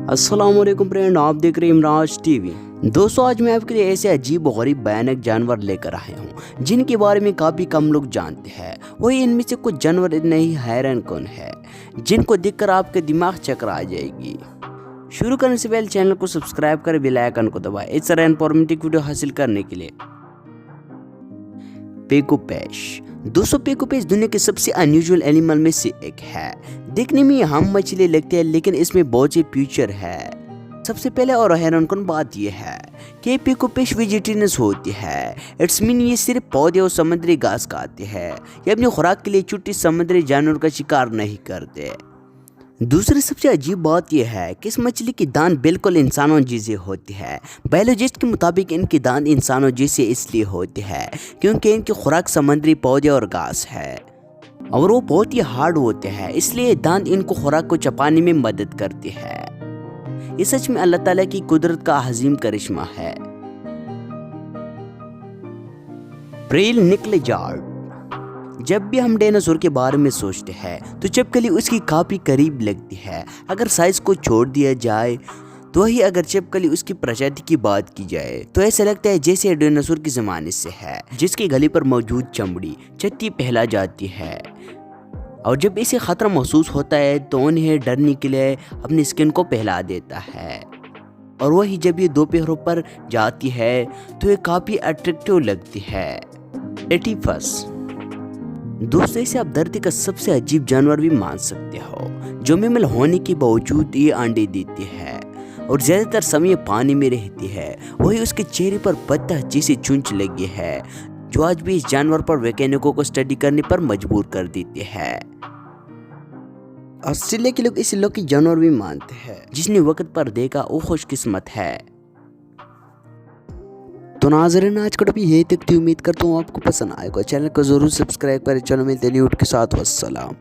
अस्सलाम वालेकुम फ्रेंड, आप देख रहे हैं इमराज टीवी। दोस्तों, आज मैं आपके लिए ऐसे अजीब और गरीब भयानक जानवर लेकर आया हूँ जिनके बारे में काफ़ी कम लोग जानते हैं। वही इनमें से कुछ जानवर इतने ही हैरान कौन है जिनको देखकर आपके दिमाग चक्कर आ जाएगी। शुरू करने से पहले चैनल को सब्सक्राइब कर बेल आइकन को दबाएं इस तरह इन्फॉर्मेटिव वीडियो हासिल करने के लिए। पेकोपेश। दोस्तों, पेकोपेश दुनिया के सबसे अनयूजुअल एनिमल में से एक है। देखने में हम मछली लगते हैं लेकिन इसमें बहुत से फीचर है। सबसे पहले और हैरानकुन बात यह है कि पेकोपेश वेजिटेरियन होती है। इट्स मीन ये सिर्फ पौधे और समुद्री घास खाते हैं। ये अपनी खुराक के लिए छोटे समुद्री जानवर का शिकार नहीं करते। दूसरी सबसे अजीब बात यह है कि इस मछली की दांत बिल्कुल इंसानों जैसे होती है। बायोलॉजिस्ट के मुताबिक इनकी दांत इंसानों जैसे इसलिए होती है क्योंकि इनकी खुराक समुद्री पौधे और घास है और वो बहुत ही हार्ड होते हैं, इसलिए दांत इनको खुराक को चबाने में मदद करती है। ये सच में अल्लाह ताला की कुदरत का अजीम करिश्मा है। प्रेल निकलेजार्ड। जब भी हम डायनासोर के बारे में सोचते हैं तो छिपकली उसकी काफी करीब लगती है। अगर साइज को छोड़ दिया जाए तो वही अगर छिपकली उसकी प्रजाति की बात की जाए तो ऐसा लगता है जैसे डायनासोर के जमाने से है, जिसके गले पर मौजूद चमड़ी छत्ती फैला जाती है और जब इसे खतरा महसूस होता है तो उन्हें डरने के लिए अपनी स्किन को फैला देता है। और वही जब ये दो पैरों पर जाती है तो ये काफी अट्रैक्टिव लगती है। एटीफस। दोस्तों, इसे आप धरती का सबसे अजीब जानवर भी मान सकते हो। जो मैमल होने के बावजूद ये अंडे देती है और ज्यादातर समय पानी में रहती है। वही उसके चेहरे पर बत्तख जैसी चुंच लगी है जो आज भी इस जानवर पर वैज्ञानिकों को स्टडी करने पर मजबूर कर देती है। ऑस्ट्रेलिया के लोग इसे लकी जानवर भी मानते हैं। जिसने वक्त पर देखा वो खुशकिस्मत है। तो नाज़रीन, आज का टॉपिक यही तक थी। उम्मीद करता हूँ आपको पसंद आएगा। चैनल को जरूर सब्सक्राइब करें। चलो मिलते हैं न्यू वीडियो के साथ। वस्सलाम।